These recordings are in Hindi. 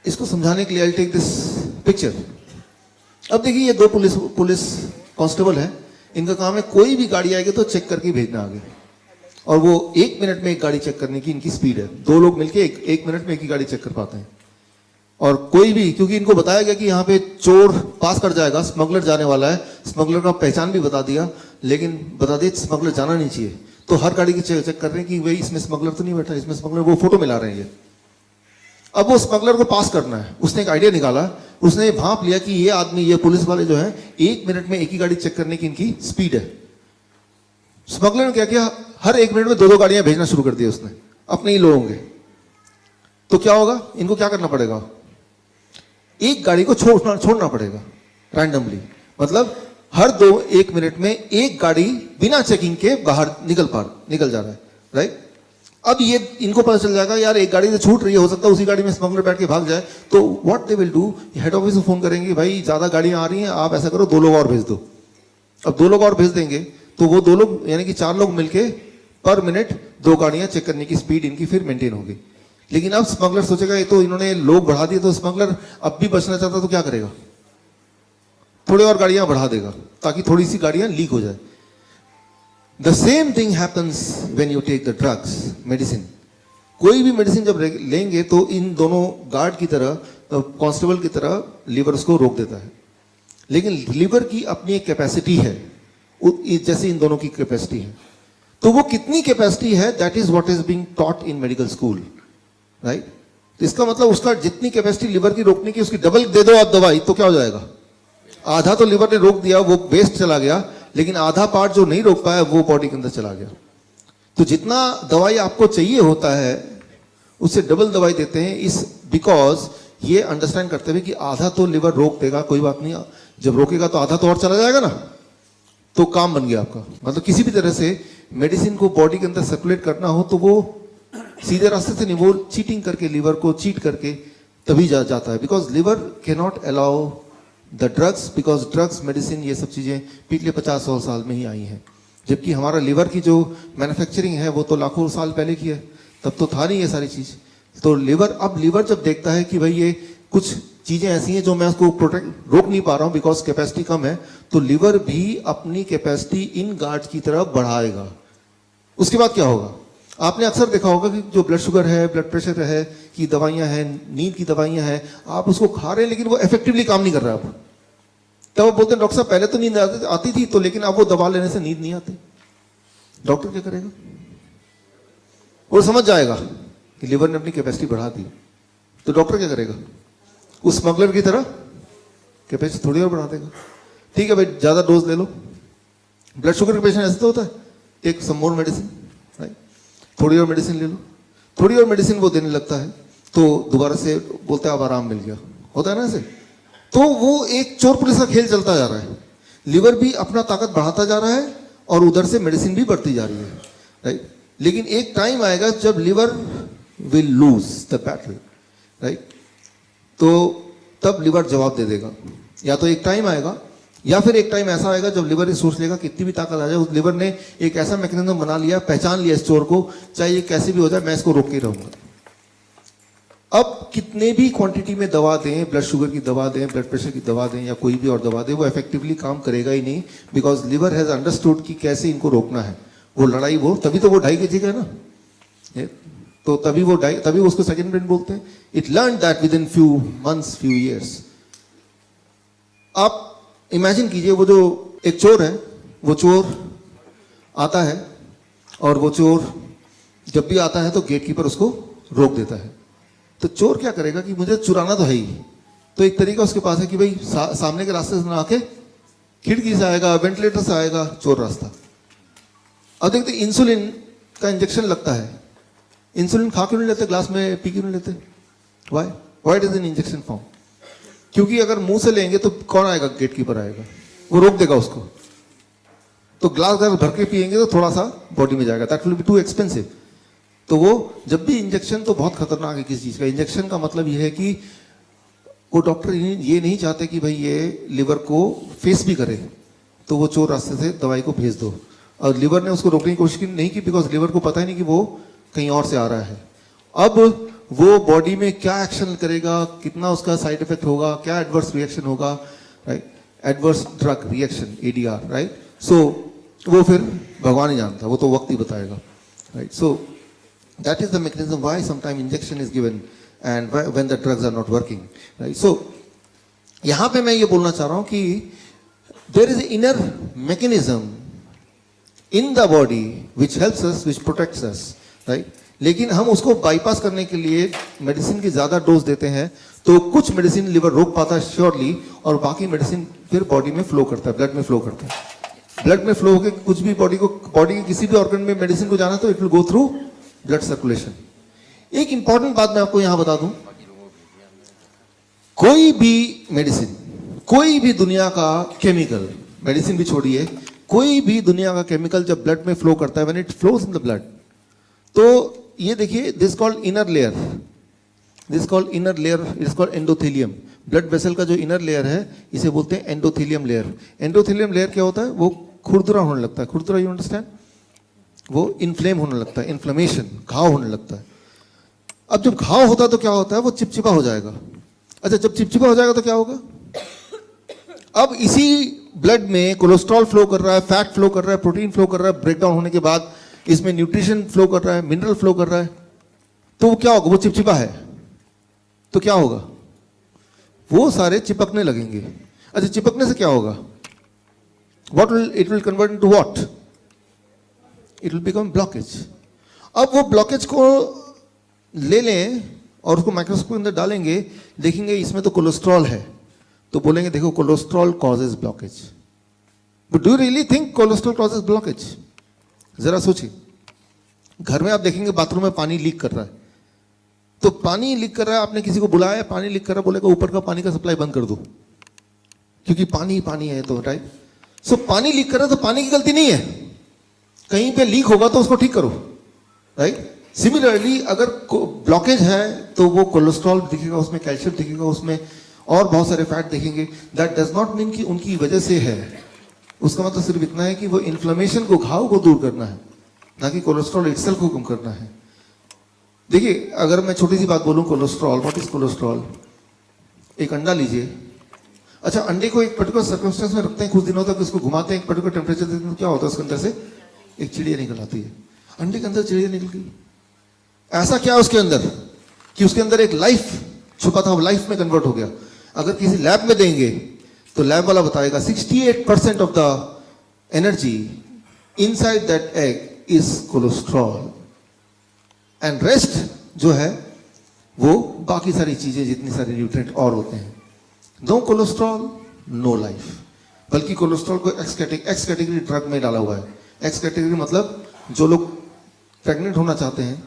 इसको समझाने के लिए आई टेक दिस पिक्चर। अब देखिए ये दो पुलिस कांस्टेबल है, इनका काम है कोई भी गाड़ी आएगी तो चेक करके भेजना आगे, और वो 1 मिनट में एक गाड़ी चेक करने की इनकी स्पीड है। दो लोग मिलके एक मिनट में एक ही गाड़ी चेक कर पाते हैं। और कोई भी, क्योंकि इनको बताया गया कि यहाँ पे चोर पास कर जाएगा, स्मगलर जाने वाला है, स्मगलर का पहचान भी बता दिया, लेकिन बता दिया स्मगलर जाना नहीं चाहिए, तो हर गाड़ी की चेक कर रहे हैं कि भाई इसमें स्मगलर तो नहीं बैठा, इसमें स्मगलर, वो फोटो मिला रहे हैं ये। अब वो स्मगलर को पास करना है, उसने एक आइडिया निकाला, उसने भांप लिया कि ये आदमी, ये पुलिस वाले जो है 1 मिनट में एक ही गाड़ी चेक करने की इनकी स्पीड है। स्मगलर ने क्या किया, हर 1 मिनट में 2-2 गाड़ियां भेजना शुरू कर दिया उसने, अपने ही लोग होंगे। तो क्या होगा, इनको क्या करना पड़ेगा, एक गाड़ी को छोड़ना पड़ेगा रैंडमली, मतलब हर 1 मिनट में एक गाड़ी बिना चेकिंग के बाहर निकल जा रहा है, राइट। अब ये इनको पता चल जाएगा यार एक गाड़ी से छूट रही है, हो सकता है उसी गाड़ी में स्मगलर बैठ के भाग जाए, तो what they will do, head office को फोन करेंगे, भाई ज्यादा गाड़ियां आ रही हैं, आप ऐसा करो 2 लोग और भेज दो। अब 2 लोग और भेज देंगे तो वो 2 लोग यानी कि 4 लोग मिलके पर मिनट 2 गाड़ियां चेक करने की स्पीड इनकी फिर मेंटेन होगी। लेकिन अब स्मगलर सोचेगा ये तो इन्होंने लोग बढ़ा दिए, तो स्मगलर अब भी बचना चाहता तो क्या करेगा, थोड़ी और गाड़ियां बढ़ा देगा ताकि थोड़ी सी गाड़ियां लीक हो जाए। The same thing happens when you take the drugs, medicine. कोई भी मेडिसिन जब लेंगे तो इन दोनों गार्ड की तरह, कांस्टेबल की तरह लिवर उसको रोक देता है, लेकिन लिवर की अपनी एक कैपेसिटी है, जैसे इन दोनों की कैपेसिटी है। तो वो कितनी कैपेसिटी है, that is what is being taught in medical school, right. तो इसका मतलब उसका जितनी कैपेसिटी लिवर की रोकने की, उसकी डबल दे दो आप दवाई तो क्या हो जाएगा, आधा तो लिवर ने रोक दिया, वो वेस्ट चला गया, लेकिन आधा पार्ट जो नहीं रोक पाया वो बॉडी के अंदर चला गया। तो जितना दवाई आपको चाहिए होता है उससे डबल दवाई देते हैं, इस बिकॉज ये अंडरस्टैंड करते हुए कि आधा तो लिवर रोक देगा, कोई बात नहीं, जब रोकेगा तो आधा तो और चला जाएगा ना, तो काम बन गया आपका। मतलब किसी भी तरह से मेडिसिन को बॉडी के अंदर सर्कुलेट करना हो तो वो सीधे रास्ते से नहीं, वो चीटिंग करके, लिवर को चीट करके तभी जाता है, because liver can not allow the drugs, because drugs, medicine, ये सब चीजें पिछले 50-100 साल में ही आई हैं, जबकि हमारा लिवर की जो मैन्युफैक्चरिंग है वो तो लाखों साल पहले की है, तब तो था नहीं ये सारी चीज। तो लिवर, अब लिवर जब देखता है कि भाई ये कुछ चीजें ऐसी हैं जो मैं उसको रोक नहीं पा रहा हूं बिकॉज कैपेसिटी कम है, तो लिवर भी अपनी कैपेसिटी इन गार्ड्स की तरफ बढ़ाएगा। उसके बाद क्या होगा, आपने अक्सर देखा होगा कि जो ब्लड शुगर है, ब्लड प्रेशर है की दवाइयां हैं, नींद की दवाइयां हैं, आप उसको खा रहे हैं लेकिन वो इफेक्टिवली काम नहीं कर रहा। आप तब वो बोलते हैं डॉक्टर साहब पहले तो नींद आती थी, तो लेकिन अब वो दवा लेने से नींद नहीं आती। डॉक्टर क्या करेगा, वो समझ जाएगा कि लिवर ने अपनी कैपेसिटी बढ़ा दी, तो डॉक्टर क्या करेगा, उस स्मगलर की तरह कैपेसिटी थोड़ी और बढ़ा देगा। ठीक है भाई, ज्यादा डोज ले लो। ब्लड शुगर के पेशेंट ऐसे तो होता है, टेक सम मोर मेडिसिन, राइट, थोड़ी और मेडिसिन ले लो, थोड़ी और मेडिसिन वो देने लगता है, तो दोबारा से बोलते हैं अब आराम मिल गया, होता है ना ऐसे। तो वो एक चोर पुलिस का खेल चलता जा रहा है, लिवर भी अपना ताकत बढ़ाता जा रहा है और उधर से मेडिसिन भी बढ़ती जा रही है, राइट। लेकिन एक टाइम आएगा जब liver will lose the battle, right, तो तब लिवर जवाब दे देगा। या तो एक टाइम आएगा, या फिर एक टाइम ऐसा आएगा जब लिवर सोच लेगा कितनी भी ताकत आ जाए, उस लिवर ने एक ऐसा मैकेनिज्म बना लिया, पहचान लिया इस चोर को, चाहे ये कैसे भी हो जाए मैं इसको रोक के रहूंगा। अब कितने भी क्वांटिटी में दवा दें, ब्लड शुगर की दवा दें, ब्लड प्रेशर की दवा दें, या कोई भी और दवा दें, वो इफेक्टिवली काम करेगा ही नहीं, बिकॉज लिवर हैज अंडरस्टूड कि कैसे इनको रोकना है। वो लड़ाई, वो तभी तो वो 2.5 kg है ना, तो तभी उसको सेकंड ब्रेन बोलते हैं। It learn that with in few months, few years. आप इमेजिन कीजिए, वो जो एक चोर है, वो चोर आता है, और वो चोर जब भी आता है तो गेटकीपर उसको रोक देता है। तो चोर क्या करेगा कि मुझे चुराना तो है ही, तो एक तरीका उसके पास है कि भाई सामने के रास्ते से ना आके खिड़की से आएगा, वेंटिलेटर से आएगा, चोर रास्ता। अब देखते इंसुलिन का इंजेक्शन लगता है, इंसुलिन खा क्यों नहीं लेते, ग्लास में पी क्यों नहीं लेते, why it is in injection form, क्योंकि अगर मुंह से लेंगे तो कौन आएगा, गेटकीपर आएगा, वो रोक देगा उसको। तो ग्लास अगर भर के पिएंगे तो थोड़ा सा बॉडी में जाएगा, that will be too expensive. तो वो जब भी इंजेक्शन, तो बहुत खतरनाक है किसी चीज का। इंजेक्शन का मतलब ये है कि वो डॉक्टर ये नहीं चाहते कि भाई ये लिवर को फेस भी करे, तो वो चोर रास्ते से दवाई को भेज दो। और लिवर ने उसको रोकने की कोशिश नहीं की, बिकॉज लिवर को पता ही नहीं कि वो कहीं और से आ रहा है। अब वो बॉडी में क्या एक्शन करेगा, कितना उसका साइड इफेक्ट होगा, क्या एडवर्स रिएक्शन होगा, right, adverse drug reaction ADR, right. So वो फिर भगवान ही जानता, वो तो वक्त ही बताएगा, right. So that is the mechanism why sometime injection is given and when the drugs are not working, right. So यहां पे मैं ये बोलना चाह रहा हूं कि there is inner mechanism in the body which helps us, which protects us, right. लेकिन हम उसको बाईपास करने के लिए मेडिसिन की ज्यादा डोज देते हैं, तो कुछ मेडिसिन लिवर रोक पाता है श्योरली, और बाकी मेडिसिन फिर बॉडी में फ्लो करता है, ब्लड में फ्लो करता है। ब्लड में फ्लो होकर कुछ भी बॉडी के किसी भी ऑर्गन में मेडिसिन को जाना तो it will go through blood circulation. एक इंपॉर्टेंट बात मैं आपको यहां बता दूं, कोई भी मेडिसिन, कोई भी दुनिया का केमिकल, मेडिसिन भी छोड़िए, कोई भी दुनिया का केमिकल जब ब्लड में फ्लो करता है, when it flows in the blood, तो ये देखिए, this called inner layer, this called inner layer, it's called endothelium. Blood vessel का जो इनर लेयर है इसे बोलते हैं एंडोथेलियम लेयर। एंडोथेलियम लेयर क्या होता है, वो खुरदुरा होने लगता है, खुरदुरा, यू अंडरस्टैंड, वो इन्फ्लेम होने लगता है, इन्फ्लेमेशन, घाव होने लगता है। अब जब घाव होता है तो क्या होता है, वो चिपचिपा हो जाएगा। अच्छा, जब चिपचिपा हो जाएगा तो क्या होगा, अब इसी ब्लड में कोलेस्ट्रॉल फ्लो कर रहा है, फैट फ्लो कर रहा है, प्रोटीन फ्लो कर रहा है, ब्रेकडाउन होने के बाद इसमें न्यूट्रिशन फ्लो कर रहा है, मिनरल फ्लो कर रहा है, तो वो क्या होगा, वो चिपचिपा है तो क्या होगा, वो सारे चिपकने लगेंगे। अच्छा, चिपकने से क्या होगा, what will it will convert into what, it will become blockage. अब वो ब्लॉकेज को ले लें और उसको माइक्रोस्कोप के अंदर डालेंगे, देखेंगे इसमें तो कोलेस्ट्रॉल है, तो बोलेंगे देखो cholesterol causes blockage. But do you really think cholesterol causes blockage? जरा सोचिए, घर में आप देखेंगे बाथरूम में पानी लीक कर रहा है, तो पानी लीक कर रहा है, आपने किसी को बुलाया, पानी लीक कर रहा है, बोलेगा ऊपर का पानी का सप्लाई बंद कर दो, क्योंकि पानी पानी है तो, राइट। सो पानी लीक कर रहा है तो पानी की गलती नहीं है, कहीं पे लीक होगा तो उसको ठीक करो, राइट। सिमिलरली अगर ब्लॉकेज है तो वो कोलेस्ट्रॉल दिखेगा, उसमें कैल्शियम दिखेगा, उसमें और बहुत सारे फैट दिखेंगे। दैट डज नॉट मीन कि उनकी वजह से है, उसका मतलब सिर्फ इतना है कि वो इन्फ्लेमेशन को, घाव को दूर करना है, ना कि कोलेस्ट्रॉल इटसेल्फ को कम करना है। देखिए, अगर मैं छोटी सी बात बोलूं, कोलेस्ट्रॉल, व्हाट इज कोलेस्ट्रॉल? एक अंडा लीजिए, अच्छा अंडे को एक पर्टिकुलर सर्कमस्टेंस में रखते हैं, कुछ दिनों तक उसको घुमाते हैं, एक पर्टिकुलर टेम्परेचर देते हैं, क्या होता है उसके अंदर से एक चिड़िया निकल आती है। अंडे के अंदर चिड़िया निकल गई, ऐसा क्या है उसके अंदर कि उसके अंदर एक लाइफ छुपा था, वो लाइफ में कन्वर्ट हो गया। अगर किसी लैब में देंगे तो लैब वाला बताएगा 68% of the energy inside that egg is cholesterol, and rest जो है वो बाकी सारी चीजें, जितनी सारी न्यूट्रिएंट और होते हैं। नो कोलेस्ट्रॉल नो लाइफ, बल्कि कोलेस्ट्रॉल को एक्स कैटेगरी ड्रग में डाला हुआ है। एक्स कैटेगरी मतलब जो लोग प्रेग्नेंट होना चाहते हैं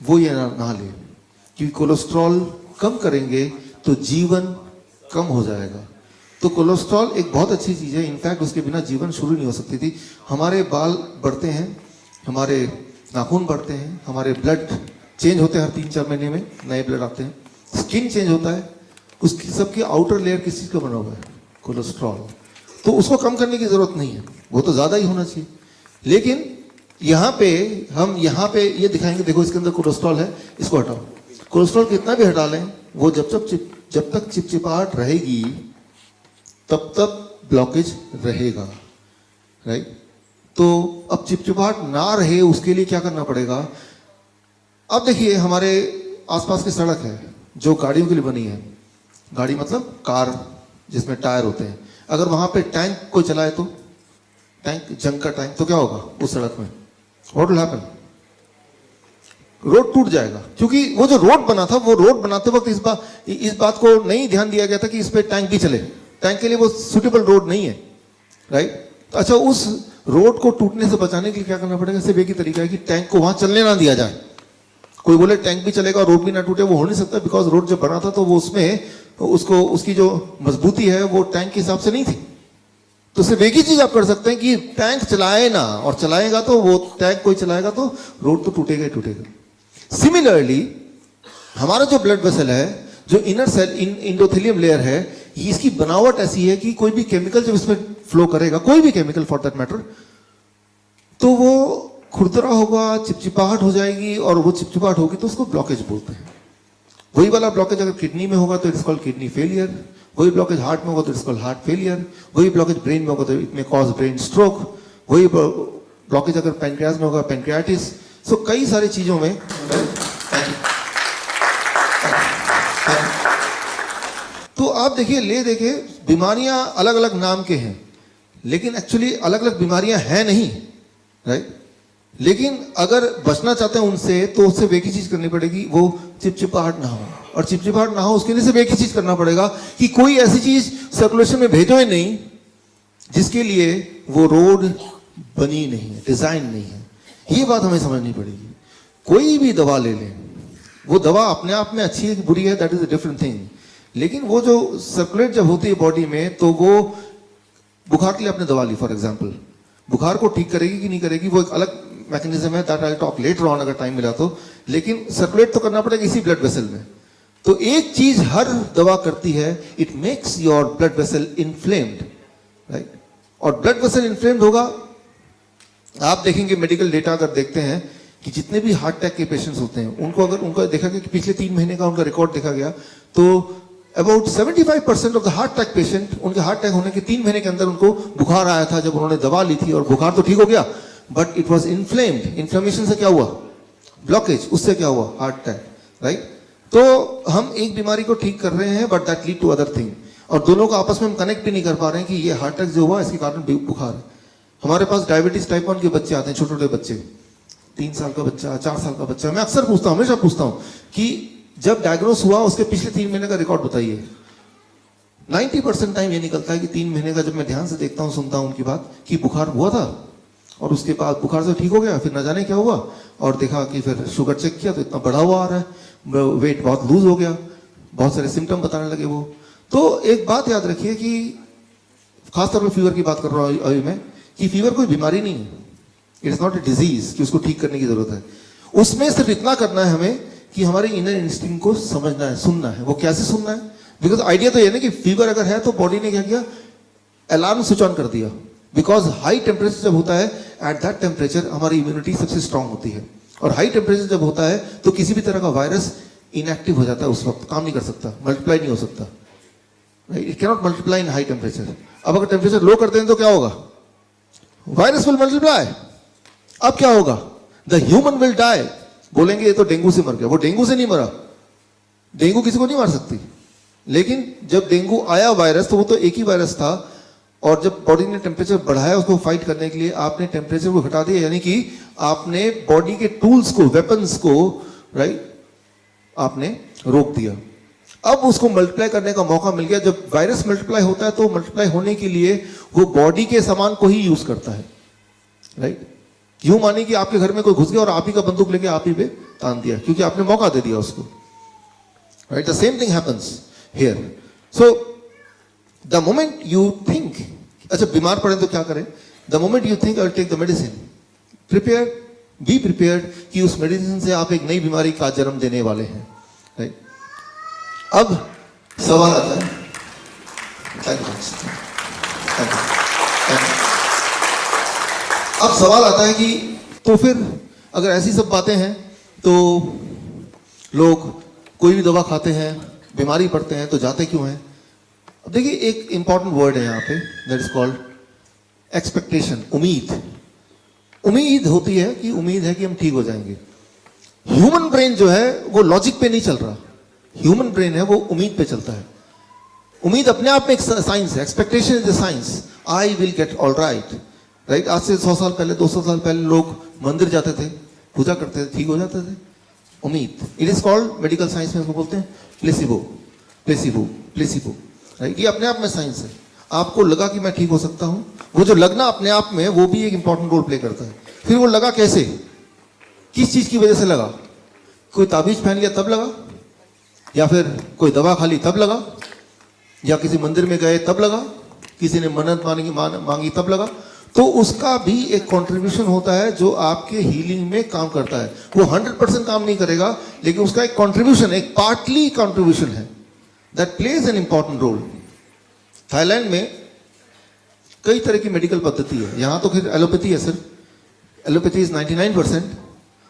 वो ये ना ले, क्योंकि कोलेस्ट्रॉल कम करेंगे तो जीवन कम हो जाएगा। तो कोलेस्ट्रॉल एक बहुत अच्छी चीज है, इनफैक्ट उसके बिना जीवन शुरू नहीं हो सकती थी। हमारे बाल बढ़ते हैं, हमारे नाखून बढ़ते हैं, हमारे ब्लड चेंज होते हैं, हर 3-4 महीने में नए ब्लड आते हैं, स्किन चेंज होता है, उसकी सबकी आउटर लेयर किस चीज का बना हुआ है, कोलेस्ट्रॉल। तो उसको कम करने की जरूरत नहीं है, वो तो ज्यादा ही होना चाहिए। लेकिन यहाँ पे हम यहाँ पे ये दिखाएंगे, देखो इसके अंदर कोलेस्ट्रॉल है, इसको हटाओ। कोलेस्ट्रॉल कितना भी हटा लें, वो जब तक चिपचिपाहट रहेगी तब तक ब्लॉकेज रहेगा, राइट। तो अब चिपचिपाहट ना रहे उसके लिए क्या करना पड़ेगा? अब देखिए, हमारे आसपास की सड़क है जो गाड़ियों के लिए बनी है, गाड़ी मतलब कार जिसमें टायर होते हैं, अगर वहां पे टैंक कोई चलाए तो, टैंक, जंग का टैंक, तो क्या होगा उस सड़क में? What will happen? रोड टूट जाएगा, क्योंकि वो जो रोड बना था, वो रोड बनाते वक्त इस बात को नहीं ध्यान दिया गया था कि इस पे टैंक भी चले, टैंक के लिए वो सुटेबल रोड नहीं है, राइट। तो अच्छा, उस रोड को टूटने से बचाने के लिए क्या करना पड़ेगा? सिर्फ एक ही तरीका है कि टैंक को वहां चलने ना दिया जाए। कोई बोले टैंक भी चलेगा रोड भी ना टूटे, वो हो नहीं सकता, बिकॉज रोड जब बना था तो वो उसमें उसकी जो मजबूती है वो टैंक के हिसाब से नहीं थी। तो सिर्फ एक ही चीज आप कर सकते हैं कि टैंक चलाए ना, और चलाएगा तो वो टैंक कोई चलाएगा तो रोड तो टूटेगा ही टूटेगा। सिमिलरली हमारा जो ब्लड वेसल है, जो इनर सेल इंडोथेलियम लेयर है, इसकी बनावट ऐसी है कि कोई भी केमिकल जब इसमें फ्लो करेगा, कोई भी केमिकल फॉर दैट मैटर, तो वो खुरदरा होगा, चिपचिपाहट हो जाएगी, और वो चिपचिपाहट होगी तो उसको ब्लॉकेज बोलते हैं। वही वाला ब्लॉकेज अगर किडनी में होगा तो इट्स कॉल्ड किडनी फेलियर, वही ब्लॉकेज हार्ट में होगा तो इट्स कॉल्ड हार्ट फेलियर, वही ब्लॉकेज ब्रेन में होगा तो इट में कॉज ब्रेन स्ट्रोक, वही ब्लॉकेज अगर पैनक्रियाज में होगा पैनक्रियाटिस। सो कई सारी चीजों में तो आप देखिए बीमारियां अलग अलग नाम के हैं, लेकिन एक्चुअली अलग अलग बीमारियां हैं नहीं, राइट। लेकिन अगर बचना चाहते हैं उनसे तो उससे एक ही चीज करनी पड़ेगी, वो चिपचिपाहट ना हो। और चिपचिपाहट ना हो उसके लिए सिर्फ एक ही चीज करना पड़ेगा कि कोई ऐसी चीज सर्कुलेशन में भेजो ही नहीं जिसके लिए वो रोड बनी नहीं है, डिजाइन नहीं है। ये बात हमें समझनी पड़ेगी। कोई भी दवा ले लें, वो दवा अपने आप में अच्छी है कि बुरी है, that is a different thing, लेकिन वो जो सर्कुलेट जब होती है बॉडी में तो वो बुखार के लिए आपने दवा ली फॉर एग्जांपल, बुखार को ठीक करेगी कि नहीं करेगी वो एक अलग मैकेनिज्म है, that I talk later on अगर टाइम मिला तो। लेकिन सर्कुलेट तो करना पड़ेगा इसी ब्लड वेसल में। तो एक चीज हर दवा करती है, it makes your blood vessel inflamed, right. और ब्लड वेसल इन्फ्लेम्ड होगा, आप देखेंगे मेडिकल डेटा अगर देखते हैं कि जितने भी हार्ट अटैक के पेशेंट्स होते हैं उनको अगर उनका देखा गया कि पिछले 3 महीने का उनका रिकॉर्ड देखा गया तो about 75% of the heart attack patient, उनके हार्ट अटैक होने के 3 महीने के अंदर उनको बुखार आया था जब उन्होंने दवा ली थी, और बुखार तो ठीक हो गया but it was inflamed. Inflammation से क्या हुआ? ब्लॉकेज, उससे क्या हुआ? Heart attack, right. तो हम एक बीमारी को ठीक कर रहे हैं but that lead to other thing, और दोनों को आपस में हम कनेक्ट भी नहीं कर पा रहे हैं कि ये हार्ट अटैक जो हुआ इसके कारण बुखार है। हमारे पास डायबिटीज टाइप 1 के बच्चे आते हैं, छोटे छोटे बच्चे, 3 साल का बच्चा, 4 साल का बच्चा। मैं अक्सर पूछता हूं, हमेशा पूछता हूं कि जब डायग्नोस हुआ उसके पिछले 3 महीने का रिकॉर्ड बताइए। 90% टाइम ये निकलता है कि 3 महीने का, जब मैं ध्यान से देखता हूं, सुनता हूं उनकी बात, कि बुखार हुआ था और उसके बाद बुखार से ठीक हो गया, फिर न जाने क्या हुआ, और देखा कि फिर शुगर चेक किया तो इतना बढ़ा हुआ आ रहा है, वेट बहुत लूज हो गया, बहुत सारे सिम्टम बताने लगे वो। तो एक बात याद रखिए कि खासतौर पर फीवर की बात कर रहा हूं अभी मैं, कि फीवर कोई बीमारी नहीं है, it is not a disease कि उसको ठीक करने की जरूरत है। उसमें सिर्फ इतना करना है हमें कि हमारे इनर इंस्टिंक्ट को समझना है, सुनना है। वो कैसे सुनना है? बिकॉज आइडिया तो ये ना कि फीवर अगर है तो बॉडी ने क्या किया, अलार्म स्विच ऑन कर दिया। बिकॉज हाई टेम्परेचर जब होता है, एट दैट टेम्परेचर हमारी इम्यूनिटी सबसे स्ट्रांग होती है, और हाई टेम्परेचर जब होता है तो किसी भी तरह का वायरस इनएक्टिव हो जाता है, उस वक्त काम नहीं कर सकता, मल्टीप्लाई नहीं हो सकता, it cannot multiply in high temperature. अब अगर टेम्परेचर लो कर दें तो क्या होगा? Virus will multiply. अब क्या होगा? The human will die. बोलेंगे ये तो डेंगू से मर गया, वो डेंगू से नहीं मरा, डेंगू किसी को नहीं मार सकती। लेकिन जब डेंगू आया वायरस, तो वो तो एक ही वायरस था, और जब बॉडी ने टेम्परेचर बढ़ाया उसको फाइट करने के लिए, आपने टेम्परेचर को घटा दिया, यानी कि आपने बॉडी के टूल्स को, वेपन्स को, राइट, आपने रोक दिया। अब उसको मल्टीप्लाई करने का मौका मिल गया। जब वायरस मल्टीप्लाई होता है तो मल्टीप्लाई होने के लिए वो बॉडी के सामान को ही यूज करता है, राइट। यूं मानिए कि आपके घर में कोई घुस गया और आप ही का बंदूक लेके आप ही पे तान दिया, क्योंकि आपने मौका दे दिया उसको, right. The same thing happens here. So the moment you think, अच्छा बीमार पड़े तो क्या करें? The moment you think I will take the medicine, prepare, be prepared कि उस मेडिसिन से आप एक नई बीमारी का जन्म देने वाले हैं, राइट। अब सवाल आता है, अब सवाल आता है कि तो फिर अगर ऐसी सब बातें हैं तो लोग कोई भी दवा खाते हैं, बीमारी पड़ते हैं तो जाते क्यों हैं? अब देखिए एक इंपॉर्टेंट वर्ड है यहाँ पे, दैट इज कॉल्ड एक्सपेक्टेशन, उम्मीद। उम्मीद होती है कि उम्मीद है कि हम ठीक हो जाएंगे। ह्यूमन ब्रेन जो है वो लॉजिक पे नहीं चल रहा, ह्यूमन ब्रेन है वो उम्मीद पे चलता है। उम्मीद अपने आप में एक साइंस है, expectation is a science, I will get all right, right. आज से 100 साल पहले, 200 साल पहले लोग मंदिर जाते थे, पूजा करते थे, ठीक हो जाते थे। उम्मीद, it is called, medical science में उसको बोलते हैं प्लेसिबो, प्लेसिबो, प्लेसिबो, राइट। ये अपने आप में साइंस है। आपको लगा कि मैं ठीक हो सकता हूं, वो जो लगना अपने आप में, वो भी एक इंपॉर्टेंट रोल प्ले करता है। फिर वो लगा कैसे, किस चीज की वजह से लगा? कोई ताबीज पहन लिया तब लगा, या फिर कोई दवा खा ली तब लगा, या किसी मंदिर में गए तब लगा, किसी ने मन्नत मांगी तब लगा। तो उसका भी एक कंट्रीब्यूशन होता है जो आपके हीलिंग में काम करता है। वो 100% काम नहीं करेगा, लेकिन उसका एक कंट्रीब्यूशन, एक पार्टली कंट्रीब्यूशन है, that plays an important role. Thailand में कई तरह की मेडिकल पद्धति है, यहां तो फिर एलोपैथी है, सिर्फ एलोपैथी इज 99%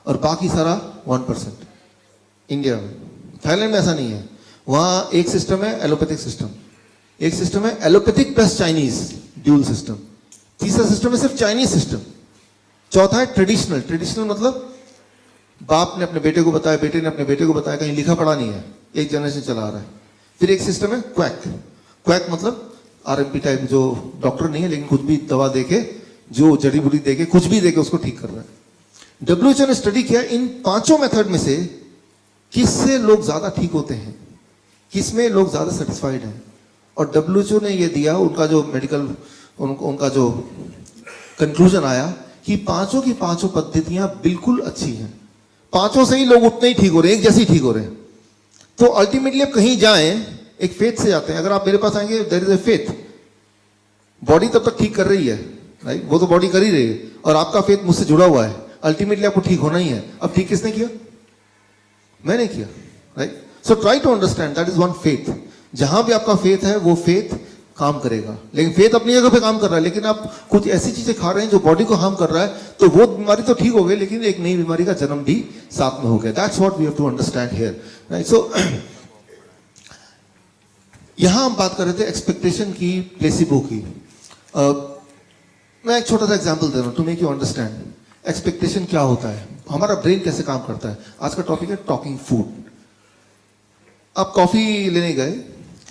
और बाकी सारा 1% इंडिया में। थाईलैंड में ऐसा नहीं है। वहाँ एक सिस्टम है एलोपैथिक सिस्टम, एक सिस्टम है allopathic plus Chinese dual system, तीसरा सिस्टम है सिर्फ चाइनीज सिस्टम, चौथा है ट्रेडिशनल। ट्रेडिशनल मतलब बाप ने अपने बेटे को बताया, बेटे ने अपने बेटे को बताया, कहीं लिखा पढ़ा नहीं है, एक जनरेशन चला आ रहा है। फिर एक सिस्टम है क्वैक। क्वैक मतलब आरएमपी टाइप, जो डॉक्टर नहीं है लेकिन कुछ भी दवा देके, जो जड़ी बूटी देके, कुछ भी देके उसको ठीक कर रहा है। डब्ल्यूएचओ ने स्टडी किया इन पांचों मेथड में से किससे लोग ज्यादा ठीक होते हैं, किसमें लोग ज्यादा सेटिस्फाइड हैं। और डब्ल्यूएचओ ने ये दिया, उनका जो मेडिकल उनका जो कंक्लूजन आया कि पांचों की पांचों पद्धतियां बिल्कुल अच्छी हैं, पांचों से ही लोग उतने ही ठीक हो रहे हैं, एक जैसे ही ठीक हो रहे हैं। तो अल्टीमेटली आप कहीं जाएं एक फेथ से जाते हैं। अगर आप मेरे पास आएंगे, there is a faith, body तब तक ठीक कर रही है, राइट, वो तो बॉडी कर ही रही है, और आपका फेथ मुझसे जुड़ा हुआ है, अल्टीमेटली आपको ठीक होना ही है। अब ठीक किसने किया? मैंने किया, right. So try to understand that is one faith. जहां भी आपका फेथ है वो फेथ काम करेगा। लेकिन फेथ अपनी जगह पे काम कर रहा है, लेकिन आप कुछ ऐसी चीजें खा रहे हैं जो बॉडी को हार्म कर रहा है, तो वो बीमारी तो ठीक हो गई, लेकिन एक नई बीमारी का जन्म भी साथ में हो गया। That's what we have to understand here, right. So यहां हम बात कर रहे थे एक्सपेक्टेशन की, प्लेसिबो की। मैं एक छोटा सा एग्जांपल दे रहा हूं to make you understand expectation क्या होता है, हमारा ब्रेन कैसे काम करता है। आज का टॉपिक है टॉकिंग फूड। आप कॉफी लेने गए,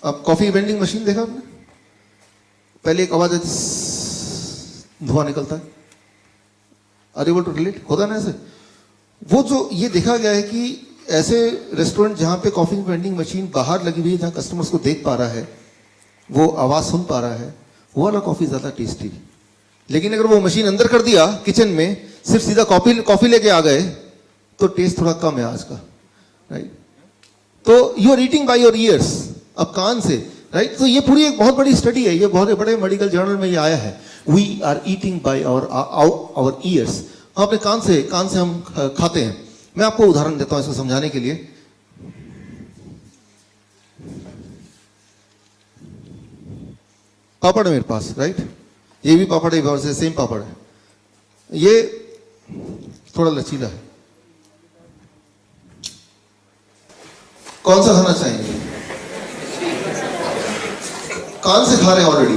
आप कॉफी वेंडिंग मशीन देखा आपने? पहले एक आवाज है, धुआं निकलता है, आर एबल टू रिलेट? होता ना ऐसे? वो जो ये देखा गया है कि ऐसे रेस्टोरेंट जहां पे कॉफी वेंडिंग मशीन बाहर लगी हुई है, जहां कस्टमर्स को देख पा रहा है, वो आवाज सुन पा रहा है, वो वाला कॉफी ज्यादा टेस्टी। लेकिन अगर वो मशीन अंदर कर दिया किचन में, सिर्फ सीधा कॉफी लेके आ गए, तो टेस्ट थोड़ा कम है आज का, राइट। तो you are eating by your ears, अब कान से, राइट। तो ये पूरी एक बहुत बड़ी स्टडी है, ये बहुत बड़े मेडिकल जर्नल में ये आया है। We are eating by our ears, हम अपने कान से हम खाते हैं। मैं आपको उदाहरण देता हूं इसको समझाने के लिए। पापड़ है मेरे पास, राइट, ये भी पापड़ है, सेम पापड़ है, ये थोड़ा लचीला है। कौन सा खाना चाहेंगे? कान से खा रहे हैं ऑलरेडी,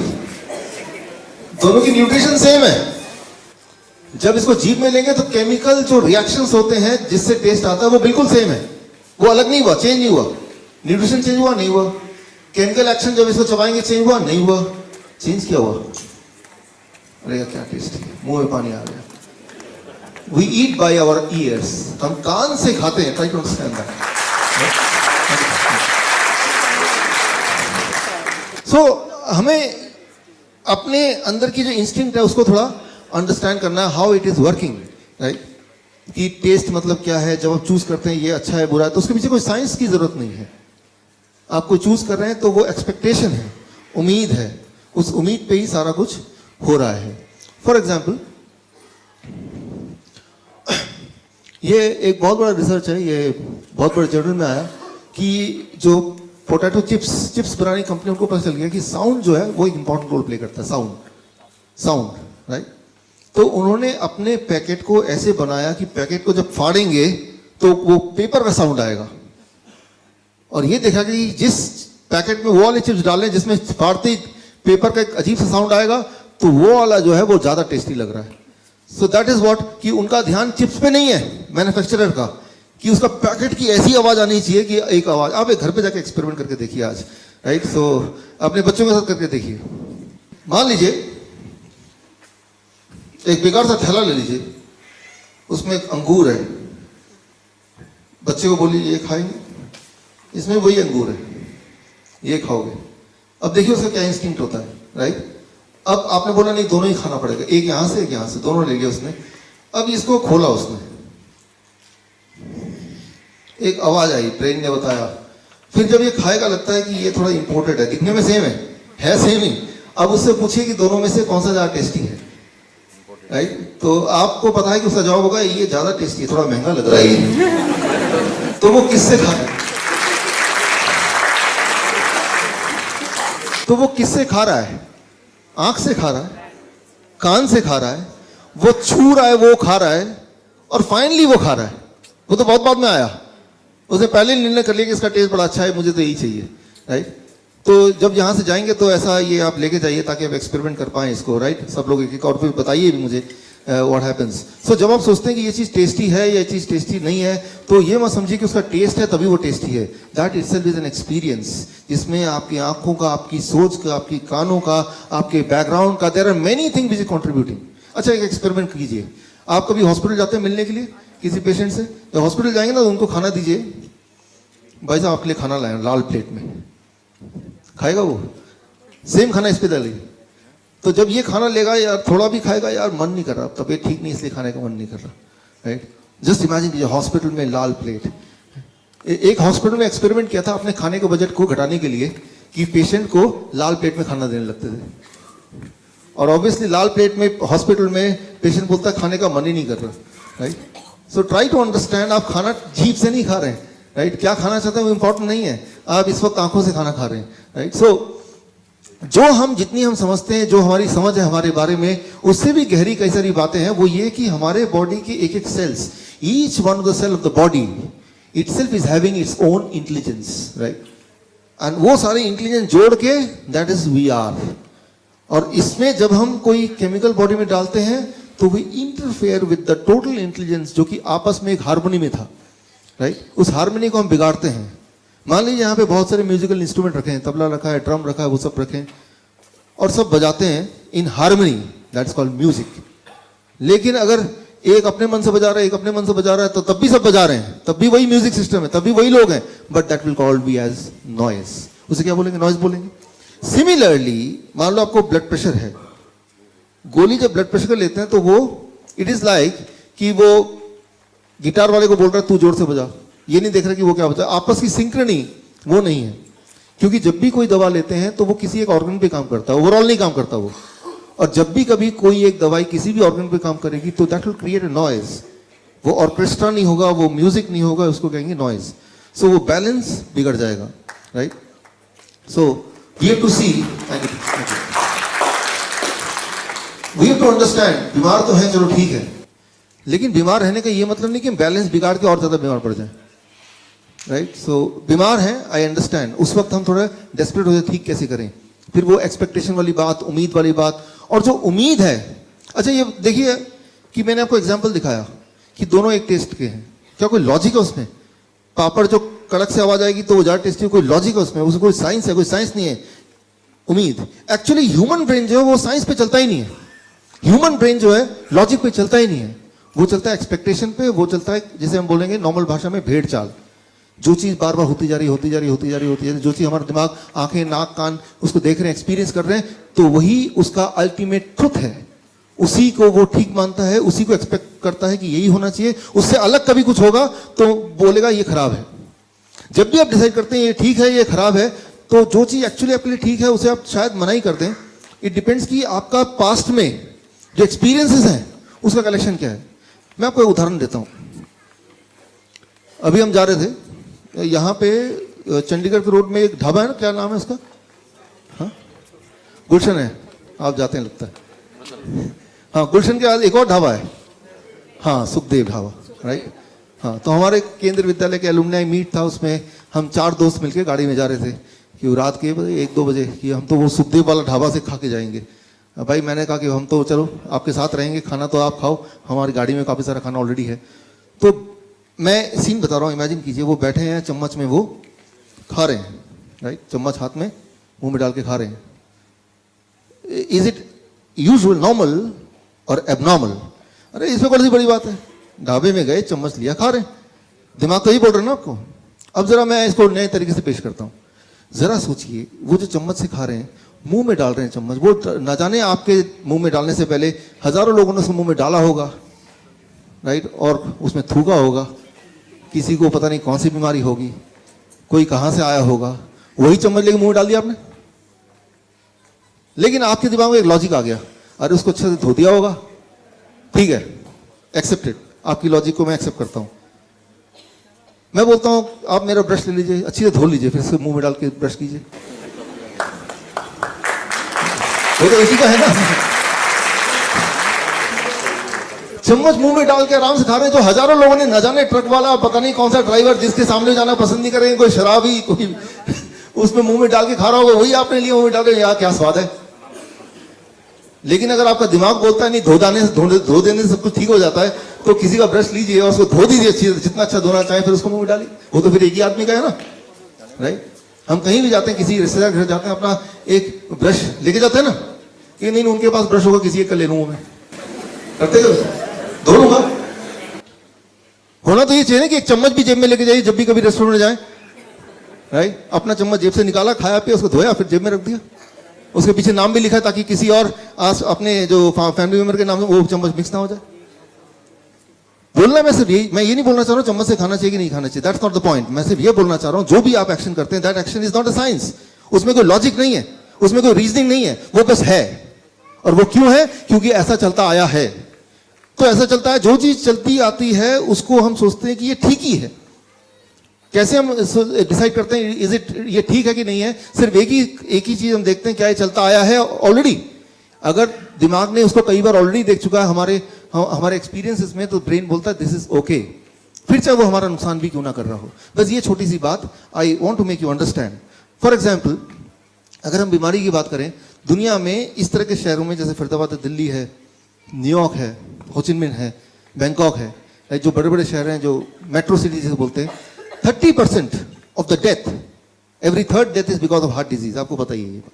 दोनों की न्यूट्रिशन सेम है। जब इसको जीभ में लेंगे तो केमिकल जो रिएक्शंस होते हैं जिससे टेस्ट आता है वो बिल्कुल सेम है, वो अलग नहीं हुआ, चेंज नहीं हुआ। न्यूट्रिशन चेंज हुआ? नहीं हुआ। केमिकल एक्शन जब इसको चबाएंगे चेंज हुआ? नहीं हुआ। चेंज क्या हुआ? अरे क्या टेस्ट है, मुंह में पानी आ गया। We eat by our ears, हम कान से खाते हैं। Try to understand that. So हमें अपने अंदर की जो इंस्टिंक्ट है उसको थोड़ा अंडरस्टैंड करना है, how it is working, right. कि टेस्ट मतलब क्या है, जब आप चूज करते हैं ये अच्छा है बुरा है, तो उसके पीछे कोई साइंस की जरूरत नहीं है। आप कोई चूज कर रहे हैं तो वो एक्सपेक्टेशन है, उम्मीद है, उस उम्मीद पे ही सारा कुछ हो रहा है। फॉर एग्जाम्पल, ये एक बहुत बड़ा रिसर्च है, ये बहुत बड़े जर्नल में आया कि जो पोटैटो चिप्स बनाने की कंपनी, उनको पता चल गया कि साउंड जो है वो एक इंपॉर्टेंट रोल प्ले करता है। Sound, right. तो उन्होंने अपने पैकेट को ऐसे बनाया कि पैकेट को जब फाड़ेंगे तो वो पेपर का साउंड आएगा, और ये देखा कि जिस पैकेट में वो वाले चिप्स डालें जिसमें फाड़ते ही पेपर का एक अजीब सा साउंड आएगा, तो वो वाला जो है वो ज्यादा टेस्टी लग रहा है। सो दैट इज व्हाट, कि उनका ध्यान चिप्स पे नहीं है मैन्युफैक्चरर का, कि उसका पैकेट की ऐसी आवाज आनी चाहिए कि एक आवाज। आप एक घर पे जाके एक्सपेरिमेंट करके देखिए आज, राइट। सो अपने बच्चों के साथ करके देखिए। मान लीजिए एक बेकार सा थैला ले लीजिए, उसमें एक अंगूर है, बच्चे को बोलिए ये खाएंगे, इसमें वही अंगूर है, ये खाओगे। अब देखिए उसका क्या इंस्टिंक्ट होता है, राइट। अब आपने बोला नहीं, दोनों ही खाना पड़ेगा, एक यहां से एक यहां से, दोनों ले लिया उसने। अब इसको खोला उसने, एक आवाज आई, ब्रेन ने बताया। फिर जब ये खाएगा लगता है कि ये थोड़ा इंपोर्टेड है, दिखने में सेम है सेम ही। अब उससे पूछिए कि दोनों में से कौन सा ज्यादा टेस्टी है, राइट। तो आपको पता है कि उसका जवाब होगा ये ज्यादा टेस्टी है, थोड़ा महंगा लग रहा है ये। तो वो किससे खा रहा है? तो वो किससे खा रहा है? आंख से खा रहा है, कान से खा रहा है, वो छू रहा है, वो खा रहा है, और फाइनली वो खा रहा है। वो तो बहुत बाद में आया, उसने पहले निर्णय कर लिया कि इसका टेस्ट बड़ा अच्छा है, मुझे तो यही चाहिए, राइट। तो जब यहाँ से जाएंगे तो ऐसा ये आप लेके जाइए ताकि आप एक्सपेरिमेंट कर पाएं इसको, राइट। सब लोग एक एक और फिर बताइए भी मुझे व्हाट हैपेंस। सो जब आप सोचते हैं कि ये चीज़ टेस्टी है या ये चीज़ टेस्टी नहीं है, तो ये मत समझिए कि उसका टेस्ट है तभी वो टेस्टी है। That itself is an experience, जिसमें आपकी आंखों का, आपकी सोच का, आपकी कानों का, आपके बैकग्राउंड का, there are many thing which is contributing. अच्छा, एक एक्सपेरिमेंट कीजिए। आप कभी हॉस्पिटल जाते हैं मिलने के लिए किसी पेशेंट से? जब हॉस्पिटल जाएंगे ना तो उनको खाना दीजिए, भाई साहब आपके लिए खाना लाए लाल प्लेट में, खाएगा वो? सेम खाना इस पे डालिए, तो जब ये खाना लेगा यार थोड़ा भी खाएगा, यार मन नहीं कर रहा, तबीयत ठीक नहीं इसलिए खाने का मन नहीं कर रहा, राइट। जस्ट इमेजिन कीजिए हॉस्पिटल में लाल प्लेट। एक हॉस्पिटल में एक्सपेरिमेंट किया था अपने खाने के बजट को घटाने के लिए कि पेशेंट को लाल प्लेट में खाना देने लगते थे, और ऑब्वियसली लाल प्लेट में हॉस्पिटल में पेशेंट बोलता है खाने का मन ही नहीं कर रहा, right. So try to understand, आप खाना जीभ से नहीं खा रहे हैं, राइट। क्या खाना चाहते हैं वो इंपॉर्टेंट नहीं है, आप इस वक्त आंखों से खाना खा रहे हैं, राइट। सो जो हम जितनी हम समझते हैं, जो हमारी समझ है हमारे बारे में, उससे भी गहरी कई सारी बातें हैं। वो ये कि हमारे बॉडी के एक एक cells, each one of the cell of the body itself is having its own intelligence, right. And वो सारे इंटेलिजेंस जोड़ के दैट इज वी आर। और इसमें जब हम कोई केमिकल बॉडी में डालते हैं तो we interfere with the total intelligence जो कि आपस में एक हार्मोनी में था, राइट। उस हार्मोनी को हम बिगाड़ते हैं। मान लीजिए यहाँ पे बहुत सारे म्यूजिकल इंस्ट्रूमेंट रखे हैं, तबला रखा है, ड्रम रखा है, वो सब रखे हैं और सब बजाते हैं in harmony, that's called music. लेकिन अगर एक अपने मन से बजा रहा है, एक अपने मन से बजा रहा है, तो तब भी सब बजा रहे हैं, तब भी वही म्यूजिक सिस्टम है, तब भी वही लोग हैं, but that will called be as noise. उसे क्या बोलेंगे? नॉइज बोलेंगे। सिमिलरली मान लो आपको ब्लड प्रेशर है, गोली जब ब्लड प्रेशर का लेते हैं तो वो इट इज लाइक कि वो गिटार वाले को बोल रहा है तू जोर से बजा, ये नहीं देख रहा कि वो क्या बजा। आपस की सिंक्रनी वो नहीं है, क्योंकि जब भी कोई दवा लेते हैं तो वो किसी एक ऑर्गन पे काम करता है, ओवरऑल नहीं काम करता वो। और जब भी कभी कोई एक दवाई किसी भी ऑर्गन पे काम करेगी तो that will create a noise. वो ऑर्केस्ट्रा नहीं होगा, वो म्यूजिक नहीं होगा, उसको कहेंगे नॉइज। सो वो बैलेंस बिगड़ जाएगा, right. So we have to see, we have to understand, बीमार तो है चलो ठीक है, लेकिन बीमार रहने का ये मतलब नहीं कि हम बैलेंस बिगाड़ के और ज्यादा बीमार पड़ जाएं, राइट। सो बीमार हैं, आई अंडरस्टैंड, उस वक्त हम थोड़ा डेस्परेट हो जाए, ठीक कैसे करें। फिर वो एक्सपेक्टेशन वाली बात, उम्मीद वाली बात, और जो उम्मीद है, अच्छा ये देखिए कि मैंने आपको एग्जांपल दिखाया कि दोनों एक टेस्ट के हैं, क्या कोई लॉजिक है उसमें? पापड़ जो कड़क से आवाज आएगी तो वो ज्यादा टेस्टी, कोई लॉजिक है उसमें? उसमें कोई साइंस है? कोई साइंस नहीं है। उम्मीद, एक्चुअली ह्यूमन ब्रेन जो है वो साइंस पे चलता ही नहीं है। ह्यूमन ब्रेन जो है लॉजिक पे चलता ही नहीं है, वो चलता है एक्सपेक्टेशन पे, वो चलता है जिसे हम बोलेंगे नॉर्मल भाषा में भेड़ चाल। जो चीज बार बार होती जा रही, होती जा रही, होती जा रही, होती जा रही, जो चीज हमारा दिमाग, आंखें, नाक, कान उसको देख रहे हैं, एक्सपीरियंस कर रहे हैं, तो वही उसका अल्टीमेट ट्रुथ है। उसी को वो ठीक मानता है, उसी को एक्सपेक्ट करता है कि यही होना चाहिए। उससे अलग कभी कुछ होगा तो बोलेगा ये खराब है। जब भी आप डिसाइड करते हैं ये ठीक है, ये खराब है, तो जो चीज एक्चुअली आपके लिए ठीक है उसे आप शायद मना ही कर दें। इट डिपेंड्स कि आपका पास्ट में जो एक्सपीरियंसेस हैं उसका कलेक्शन क्या है। मैं आपको एक उदाहरण देता हूं। अभी हम जा रहे थे यहाँ पे चंडीगढ़ के रोड में एक ढाबा है ना, क्या नाम है उसका? हाँ, गुलशन है, आप जाते हैं लगता है। हाँ, गुलशन के बाद एक और ढाबा है, हाँ सुखदेव ढाबा, राइट। हाँ, तो हमारे केंद्रीय विद्यालय के एलुमनाई मीट था, उसमें हम 4 दोस्त मिलकर गाड़ी में जा रहे थे कि रात के 1-2 बजे कि हम तो वो सुखदेव वाला ढाबा से खा के जाएंगे। भाई मैंने कहा कि हम तो चलो आपके साथ रहेंगे, खाना तो आप खाओ, हमारी गाड़ी में काफ़ी सारा खाना ऑलरेडी है। तो मैं सीन बता रहा हूँ, इमेजिन कीजिए वो बैठे हैं चम्मच में, वो खा रहे हैं, राइट, चम्मच हाथ में मुंह में डाल के खा रहे हैं। इज इट यूजुअल, नॉर्मल और एबनॉर्मल? अरे इसमें कौन सी बड़ी बात है? ढाबे में गए, चम्मच लिया, खा रहे हैं, दिमाग तो यही बोल रहा है ना आपको। अब जरा मैं इसको नए तरीके से पेश करता हूँ। जरा सोचिए, वो जो चम्मच से खा रहे हैं, मुंह में डाल रहे हैं चम्मच, वो न जाने आपके मुंह में डालने से पहले हजारों लोगों ने उसको मुंह में डाला होगा, राइट, और उसमें थूका होगा। किसी को पता नहीं कौन सी बीमारी होगी, कोई कहां से आया होगा, वही चम्मच लेके मुंह में डाल दिया आपने। लेकिन आपके दिमाग में एक लॉजिक आ गया, अरे उसको अच्छे से धो दिया होगा, ठीक है, एक्सेप्टेड, आपकी लॉजिक को मैं एक्सेप्ट करता हूं। मैं बोलता हूं आप मेरा ब्रश ले लीजिए, अच्छी से धो लीजिए, फिर से मुंह में डाल के ब्रश कीजिए, वो तो इसी का है ना। चम्मच मुंह में डाल के आराम से खा रहे हैं, जो हजारों लोगों ने, न जाने ट्रक वाला, पता नहीं कौन सा ड्राइवर जिसके सामने जाना पसंद नहीं करेंगे, कोई शराबी, कोई उसमें मुंह में डाल के खा रहा होगा, वही आपने लिया मुंह में डाल के, यार क्या स्वाद है। लेकिन अगर आपका दिमाग बोलता है नहीं, धो देने से सब कुछ ठीक हो जाता है, तो किसी का ब्रश लीजिए और उसको धो दीजिए अच्छी, जितना अच्छा धोना चाहे, फिर उसको मुंह में डालिए। वो तो फिर एक ही आदमी का है ना, राइट। हम कहीं भी जाते हैं, किसी रिश्तेदार घर जाते हैं, अपना एक ब्रश लेके जाते हैं ना, कि नहीं उनके पास ब्रश होगा, किसी एक का ले लूंगा मैं, करते धो लूंगा। होना तो ये चाहिए ना कि एक चम्मच भी जेब में लेके जाइए जब भी कभी रेस्टोरेंट में जाए, राइट। अपना चम्मच जेब से निकाला, खाया पिया, उसको धोया, फिर जेब में रख दिया, उसके पीछे नाम भी लिखा है ताकि किसी और अपने जो फैमिली मेंबर के नाम से वो चम्मच मिक्स ना हो जाए। बोलना मैं सिर्फ यही, मैं ये नहीं बोलना चाह रहा हूँ चम्मच से खाना चाहिए कि नहीं खाना चाहिए, दैट्स नॉट द पॉइंट। मैं सिर्फ ये बोलना चाह रहा हूँ, जो भी आप एक्शन करते हैं, that action is not a science. उसमें कोई लॉजिक नहीं है, उसमें कोई रीजनिंग नहीं है, वो बस है। और वो क्यों है? क्योंकि ऐसा चलता आया है। तो ऐसा चलता है, जो चीज चलती आती है उसको हम सोचते हैं कि ये ठीक ही है। कैसे हम डिसाइड करते हैं इज इट, ये ठीक है कि नहीं है? सिर्फ एक ही चीज हम देखते हैं, क्या ये चलता आया है ऑलरेडी। अगर दिमाग ने उसको कई बार ऑलरेडी देख चुका है हमारे एक्सपीरियंसेस में, तो ब्रेन बोलता है दिस इज ओके, फिर चाहे वो हमारा नुकसान भी क्यों ना कर रहा हो। बस ये छोटी सी बात I want to make you understand. For example, अगर हम बीमारी की बात करें, दुनिया में इस तरह के शहरों में जैसे फरीदाबाद है, दिल्ली है, न्यूयॉर्क है, होचिनमिन है, बैंकॉक है, जो बड़े बड़े शहर हैं, जो मेट्रो सिटी जिसे बोलते हैं, 30% of the death, every third death is because of heart disease. आपको पता ही है ये बात।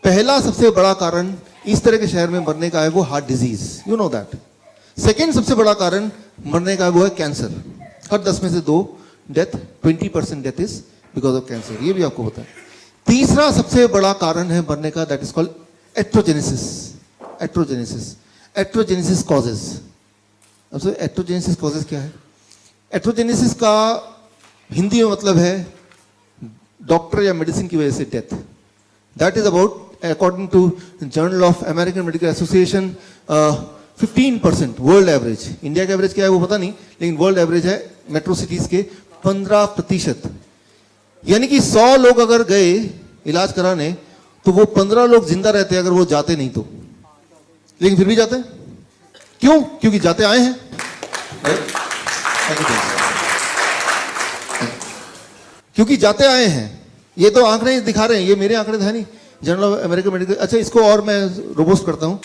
पहला सबसे बड़ा कारण इस तरह के शहर में मरने का है वो heart disease, you know that. Second सबसे बड़ा कारण मरने का है वो है कैंसर। हर 10 में से 2 death, 20% death is because of cancer, ये भी आपको पता है। तीसरा सबसे बड़ा कारण है मरने का, दैट इज कॉल्ड एट्रोजेनेसिस। एट्रोजेनेसिस, एट्रोजेनेसिस कॉजेज। अब एट्रोजेनेसिस कॉजेज क्या है? एट्रोजेनेसिस का हिंदी में मतलब है डॉक्टर या मेडिसिन की वजह से death. That is about, according to journal of American medical association, 15%। World average, India का एवरेज क्या है वो पता नहीं, लेकिन वर्ल्ड एवरेज है मेट्रो सिटीज के 15%। यानी कि 100 लोग अगर गए इलाज कराने, तो वो 15 लोग जिंदा रहते अगर वो जाते नहीं तो। लेकिन फिर भी जाते हैं, क्यों? क्योंकि जाते आए हैं। क्योंकि जाते आए हैं। ये तो आंकड़े दिखा रहे हैं, ये मेरे आंकड़े है नहीं, जर्नल ऑफ अमेरिकन मेडिकल। अच्छा, इसको और मैं रोबोस्ट करता हूं।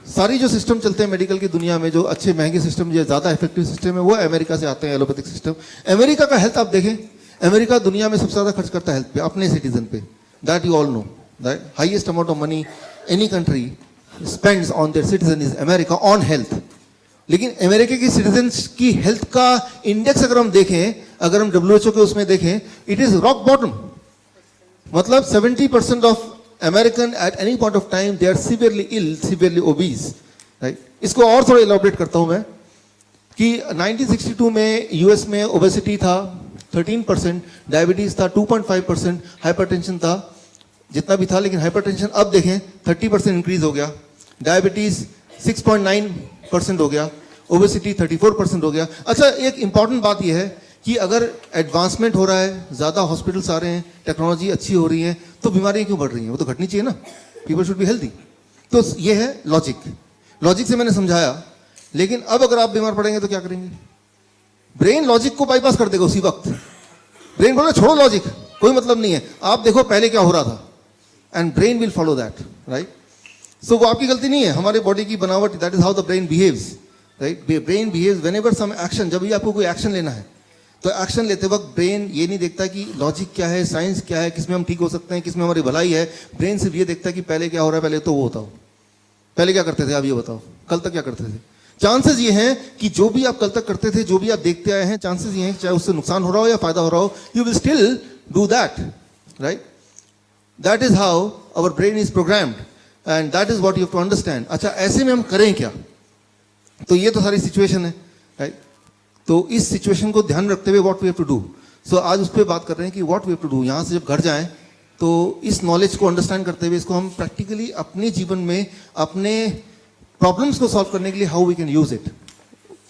सारी जो सिस्टम चलते हैं मेडिकल की दुनिया में, जो अच्छे महंगे सिस्टम, जो ज्यादा इफेक्टिव सिस्टम है, वो अमेरिका से आते हैं, एलोपैथिक सिस्टम। अमेरिका का हेल्थ आप देखें, अमेरिका दुनिया में सबसे ज्यादा खर्च करता है हेल्थ पे, अपने सिटीजन पे। That you all know, that highest amount of money any country spends on their citizen is America on health. लेकिन अमेरिका की सिटीजन्स की हेल्थ का इंडेक्स अगर हम देखें, अगर हम WHO के उसमें देखें, इट इज रॉक बॉटम। मतलब 70% of American at any point of time they are severely ill, severely obese, right. इसको और थोड़ा इलैबोरेट करता हूं मैं कि 1962 में यूएस में ओबेसिटी था 13%, डायबिटीज था 2.5%, हाइपरटेंशन था जितना भी था, लेकिन हाइपरटेंशन अब देखें 30% इंक्रीज हो गया, डायबिटीज 6.9% हो गया, ओबेसिटी 34% हो गया। अच्छा, एक इंपॉर्टेंट बात यह है कि अगर एडवांसमेंट हो रहा है, ज़्यादा हॉस्पिटल्स आ रहे हैं, टेक्नोलॉजी अच्छी हो रही है, तो बीमारियां क्यों बढ़ रही हैं? वो तो घटनी चाहिए ना, पीपल शुड बी हेल्दी। तो ये है लॉजिक। लॉजिक से मैंने समझाया, लेकिन अब अगर आप बीमार पड़ेंगे तो क्या करेंगे? ब्रेन लॉजिक को बाईपास कर देगा उसी वक्त। ब्रेन बोला छोड़ो लॉजिक, कोई मतलब नहीं है, आप देखो पहले क्या हो रहा था, and brain will follow that, right. So वो आपकी गलती नहीं है, हमारे बॉडी की बनावट, that is how the brain behaves, right. Brain behaves whenever some action, जब भी आपको कोई एक्शन लेना है, तो एक्शन लेते वक्त ब्रेन ये नहीं देखता कि लॉजिक क्या है, साइंस क्या है, किसमें हम ठीक हो सकते हैं, किसमें हमारी भलाई है। ब्रेन सिर्फ ये देखता है कि पहले क्या हो रहा है, पहले तो वो बताओ, पहले क्या करते थे आप ये बताओ, कल तक क्या करते थे। चांसेस ये हैं कि जो भी आप कल तक करते थे, जो भी आप देखते आए हैं, चांसेस ये हैं कि चाहे उससे नुकसान हो रहा हो या फायदा हो रहा हो, you will still do that, right. That is how our brain is programmed and that is what you have to understand. अच्छा, ऐसे में हम करें क्या? तो ये तो सारी सिचुएशन है, राइट। तो इस सिचुएशन को ध्यान रखते हुए what we have to do, so आज उस पर बात कर रहे हैं कि what we have to do. यहाँ से जब घर जाएं तो इस नॉलेज को अंडरस्टैंड करते हुए इसको हम प्रैक्टिकली अपने जीवन में, अपने प्रॉब्लम्स को सॉल्व करने के लिए how we can use it,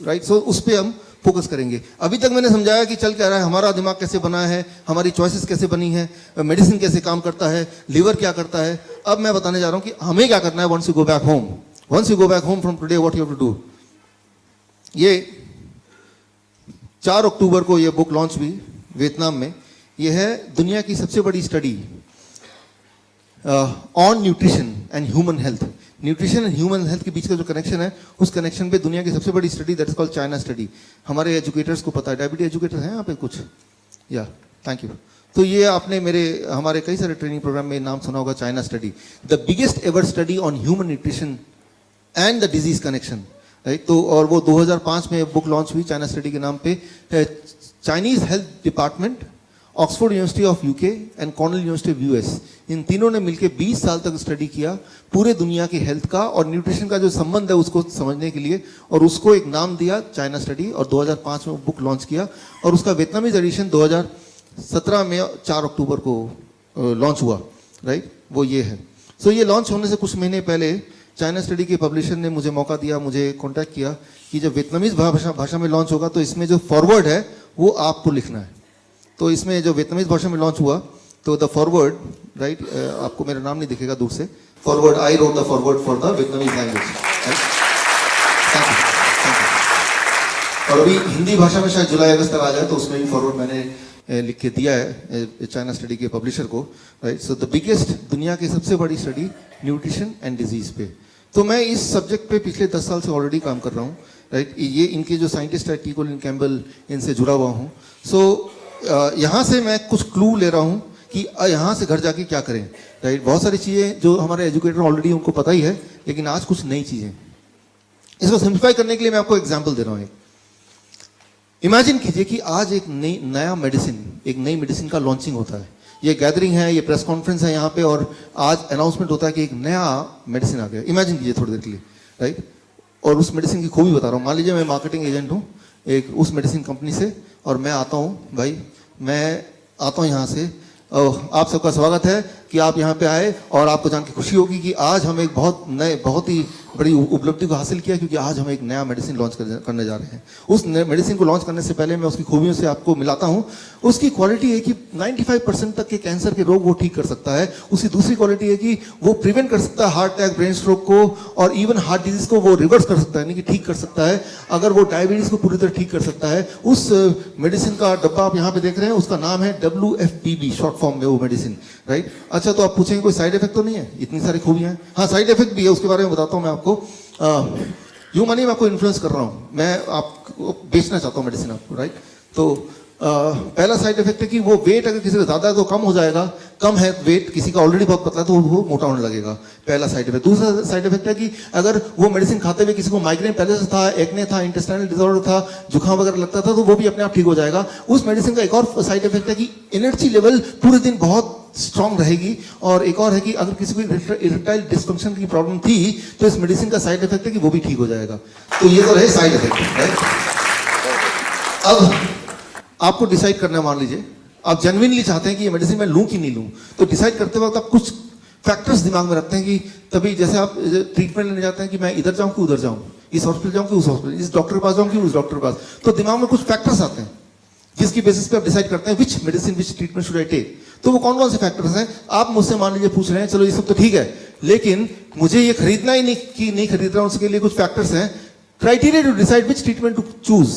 right. So उस पर हम फोकस करेंगे। अभी तक मैंने समझाया कि चल क्या रहा है, हमारा दिमाग कैसे बना है, हमारी चॉइसेस कैसे बनी है, मेडिसिन कैसे काम करता है, लीवर क्या करता है। अब मैं बताने जा रहा हूँ कि हमें क्या करना है once you go back home. Once you go back home from today what you have to do. ये 4 अक्टूबर को ये बुक लॉन्च हुई वियतनाम में। ये है दुनिया की सबसे बड़ी study on nutrition and human health. Nutrition and human health के बीच का जो कनेक्शन है, उस कनेक्शन पे दुनिया की सबसे बड़ी study, that is called China study. हमारे एजुकेटर्स को पता है, डायबिटीज एजुकेटर हैं यहाँ पे कुछ? या थैंक यू। तो ये आपने हमारे कई सारे ट्रेनिंग प्रोग्राम में नाम सुना होगा, China study, the biggest ever study on human nutrition and the disease connection, right. तो और वो 2005 में बुक लॉन्च हुई चाइना स्टडी के नाम पे। Chinese health department, Oxford University of UK and Cornell University of US, इन तीनों ने मिलकर 20 साल तक स्टडी किया पूरे दुनिया की हेल्थ का और न्यूट्रिशन का जो संबंध है उसको समझने के लिए, और उसको एक नाम दिया चाइना स्टडी, और 2005 में बुक लॉन्च किया। और उसका वियतनामीज एडिशन 2017 में 4 अक्टूबर को लॉन्च हुआ, राइट। वो ये है। सो ये लॉन्च होने से कुछ महीने पहले चाइना स्टडी के पब्लिशर ने मुझे मौका दिया, मुझे कॉन्टैक्ट किया कि जब वियतनामीज भाषा में लॉन्च होगा तो इसमें जो फॉरवर्ड है वो आपको लिखना है। तो इसमें जो वियतनामीज भाषा में लॉन्च हुआ तो द फॉरवर्ड, राइट, आपको मेरा नाम नहीं दिखेगा दूर से, forward, I wrote the forward for the Vietnamese language. Thank you. और अभी हिंदी भाषा में शायद जुलाई अगस्त तक आ जाए, तो उसमें भी फॉरवर्ड मैंने लिख के दिया है चाइना स्टडी के पब्लिशर को, राइट। सो द बिगेस्ट, दुनिया की सबसे बड़ी स्टडी न्यूट्रिशन एंड डिजीज पे। तो मैं इस सब्जेक्ट पे पिछले 10 साल से ऑलरेडी काम कर रहा हूँ, राइट। ये इनके जो साइंटिस्ट है, टी. कोलिन कैम्पबेल, इनसे जुड़ा हुआ हूँ। सो यहाँ से मैं कुछ क्लू ले रहा हूँ कि यहाँ से घर जाके क्या करें, राइट। बहुत सारी चीज़ें जो हमारे एजुकेटर ऑलरेडी उनको पता ही है, लेकिन आज कुछ नई चीज़ें, इसको सिंप्लीफाई करने के लिए मैं आपको एग्जाम्पल दे रहा हूँ। इमेजिन कीजिए कि आज एक नया मेडिसिन, एक नई मेडिसिन का लॉन्चिंग होता है। ये गैदरिंग है, ये प्रेस कॉन्फ्रेंस है यहाँ पे, और आज अनाउंसमेंट होता है कि एक नया मेडिसिन आ गया। इमेजिन कीजिए थोड़ी देर के लिए, राइट। और उस मेडिसिन की खूबी बता रहा हूँ। मान लीजिए मैं मार्केटिंग एजेंट हूँ एक उस मेडिसिन कंपनी से, और मैं आता हूँ, भाई मैं आता हूँ यहाँ से, आप सबका स्वागत है कि आप यहाँ पे आए, और आपको जान के खुशी होगी कि आज हम एक बहुत ही बड़ी उपलब्धि को हासिल किया, क्योंकि आज हम एक नया मेडिसिन लॉन्च करने जा रहे हैं। उस मेडिसिन को लॉन्च करने से पहले मैं उसकी खूबियों से आपको मिलाता हूँ। उसकी क्वालिटी है कि 95% तक के कैंसर के रोग वो ठीक कर सकता है। उसकी दूसरी क्वालिटी है कि वो प्रिवेंट कर सकता है हार्ट अटैक, ब्रेन स्ट्रोक को, और इवन हार्ट डिजीज को वो रिवर्स कर सकता है, यानी कि ठीक कर सकता है। अगर वो डायबिटीज को पूरी तरह ठीक कर सकता है। उस मेडिसिन का डब्बा आप यहाँ पे देख रहे हैं, उसका नाम है WFPB, शॉर्ट फॉर्म में वो मेडिसिन, राइट। अच्छा, तो आप पूछेंगे कोई साइड इफेक्ट तो नहीं है? इतनी सारी खूबियां हैं। हाँ, साइड इफेक्ट भी है, उसके बारे में बताता हूँ मैं आपको। यूं मानिए मैं आपको इन्फ्लुएंस कर रहा हूँ, मैं आपको बेचना चाहता हूँ मेडिसिन आपको, राइट। तो पहला साइड इफेक्ट है कि वो वेट अगर किसी का ज्यादा है तो कम हो जाएगा, कम है वेट किसी का ऑलरेडी बहुत पतला है तो वो मोटा होने लगेगा, पहला साइड इफेक्ट। दूसरा साइड इफेक्ट है कि अगर वो मेडिसिन खाते हुए किसी को माइग्रेन पहले से था, एक्ने था, इंटेस्टाइनल डिसऑर्डर था, जुकाम वगैरह लगता था, तो वो भी अपने आप ठीक हो जाएगा। उस मेडिसिन का एक और साइड इफेक्ट है कि एनर्जी लेवल पूरे दिन बहुत स्ट्रांग रहेगी। और एक और है कि अगर किसी को इरेक्टाइल डिस्फंक्शन की प्रॉब्लम थी तो इस मेडिसिन का साइड इफेक्ट है कि वो भी ठीक हो जाएगा। तो ये तो रहे साइड इफेक्ट, राइट। अब आपको डिसाइड करना है, मान लीजिए आप जेन्युइनली चाहते हैं कि ये मेडिसिन मैं लूं कि नहीं लूं, तो डिसाइड करते वक्त आप कुछ फैक्टर्स दिमाग में रखते हैं कि तभी जैसे आप ट्रीटमेंट लेने जाते हैं कि मैं इधर जाऊं कि उधर जाऊं, इस हॉस्पिटल जाऊं कि उस हॉस्पिटल, इस डॉक्टर के पास जाऊं कि उस डॉक्टर के पास। तो दिमाग में कुछ फैक्टर्स आते हैं जिसकी बेसिस पे आप डिसाइड करते हैं which medicine, which treatment should I take. तो वो कौन कौन से फैक्टर्स हैं? आप मुझसे मान लीजिए पूछ रहे हैं, चलो ये सब तो ठीक है, लेकिन मुझे ये खरीदना ही नहीं कि नहीं खरीद रहा हूं, उसके लिए कुछ फैक्टर्स हैं। Criteria to decide which treatment to choose.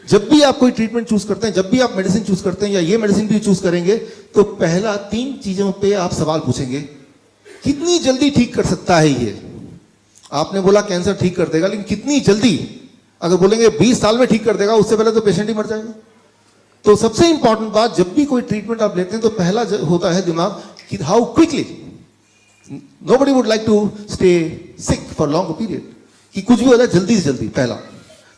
जब भी आप कोई ट्रीटमेंट चूज करते हैं, जब भी आप मेडिसिन चूज करते हैं या ये मेडिसिन भी चूज करेंगे, तो पहला 3 चीजों पे आप सवाल पूछेंगे। कितनी जल्दी ठीक कर सकता है ये? आपने बोला कैंसर ठीक कर देगा, लेकिन कितनी जल्दी? अगर बोलेंगे 20 साल में ठीक कर देगा, उससे पहले तो पेशेंट ही मर जाएगा। तो सबसे इंपॉर्टेंट बात, जब भी कोई ट्रीटमेंट आप लेते हैं तो पहला होता है दिमाग कि how quickly. Nobody would like to stay sick for long period, कि कुछ भी हो जाए जल्दी से जल्दी, पहला।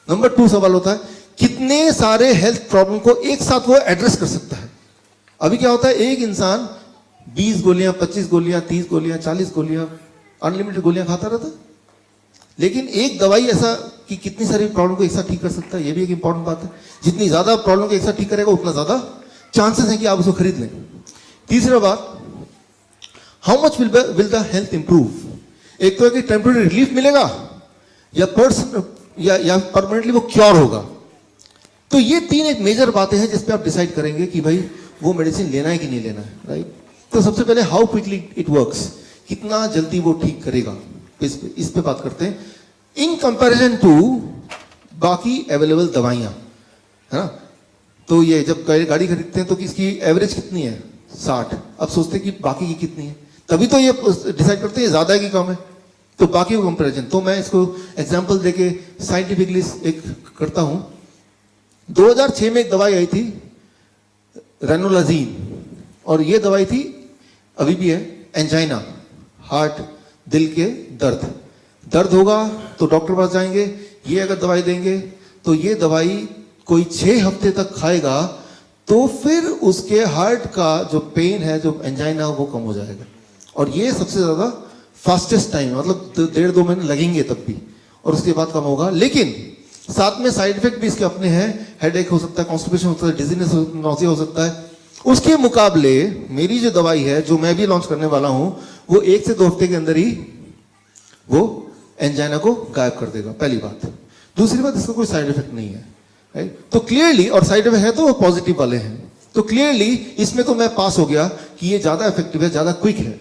नंबर 2 सवाल होता है कितने सारे हेल्थ प्रॉब्लम को एक साथ वो एड्रेस कर सकता है। अभी क्या होता है, एक इंसान 20 गोलियां, 25 गोलियां, 30 गोलियां, 40 गोलियां, अनलिमिटेड गोलियां खाता रहता है, लेकिन एक दवाई ऐसा कि कितनी सारी प्रॉब्लम को एक साथ ठीक कर सकता है, ये भी एक इंपॉर्टेंट बात है। जितनी ज्यादा प्रॉब्लम को एक साथ ठीक करेगा, उतना ज्यादा चांसेस है कि आप उसको खरीद लें। तीसरा बात, how much will the health improve. एक तो है कि टेम्पररी रिलीफ मिलेगा या परमानेंटली वो क्योर होगा। तो ये 3 एक मेजर बातें हैं जिस पे आप डिसाइड करेंगे कि भाई वो मेडिसिन लेना है कि नहीं लेना है, राइट। तो सबसे पहले हाउ क्विकली इट वर्क्स, कितना जल्दी वो ठीक करेगा, इस पे बात करते हैं। इन कंपैरिजन टू बाकी अवेलेबल दवाइयाँ, है ना। तो ये जब गाड़ी खरीदते हैं तो किसकी एवरेज कितनी है? 60। अब सोचते हैं कि बाकी की कितनी है, तभी तो ये डिसाइड करते हैं ज़्यादा है कि कम है, तो बाकी को कंपेरिजन। तो मैं इसको एग्जाम्पल देके साइंटिफिकली एक करता हूँ। 2006 में एक दवाई आई थी रेनोलाजीन, और ये दवाई थी, अभी भी है, एंजाइना, हार्ट, दिल के दर्द होगा तो डॉक्टर पास जाएंगे, ये अगर दवाई देंगे तो ये दवाई कोई 6 हफ्ते तक खाएगा तो फिर उसके हार्ट का जो पेन है, जो एंजाइना, वो कम हो जाएगा। और ये सबसे ज्यादा फास्टेस्ट टाइम, मतलब 1.5-2 महीने लगेंगे तब भी, और उसके बाद कम होगा। लेकिन साथ में साइड इफेक्ट भी इसके अपने हैं, हेडेक हो सकता है, कॉन्स्टिपेशन हो सकता है, डिजीनेस, नॉसिया हो सकता है। उसके मुकाबले मेरी जो दवाई है, जो मैं भी लॉन्च करने वाला हूं, वो 1 से 2 हफ्ते के अंदर ही वो एंजाइना को गायब कर देगा, पहली बात। दूसरी बात, इसका कोई साइड इफेक्ट नहीं है, राइट। तो क्लियरली, और साइड इफेक्ट है तो वो पॉजिटिव वाले हैं, तो क्लियरली इसमें तो मैं पास हो गया कि ये ज्यादा इफेक्टिव है, ज्यादा क्विक है,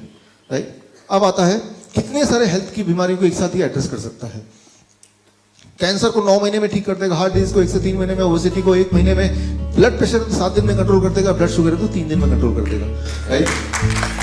राइट। अब आता है कितने सारे हेल्थ की बीमारियों को एक साथ ही एड्रेस कर सकता है। कैंसर को 9 महीने में ठीक कर देगा, हार्ट डिजीज को 1 से 3 महीने में, ओबेसिटी को 1 महीने में, ब्लड प्रेशर 7 दिन में कंट्रोल कर देगा, ब्लड शुगर है तो 3 दिन में कंट्रोल कर देगा, राइट।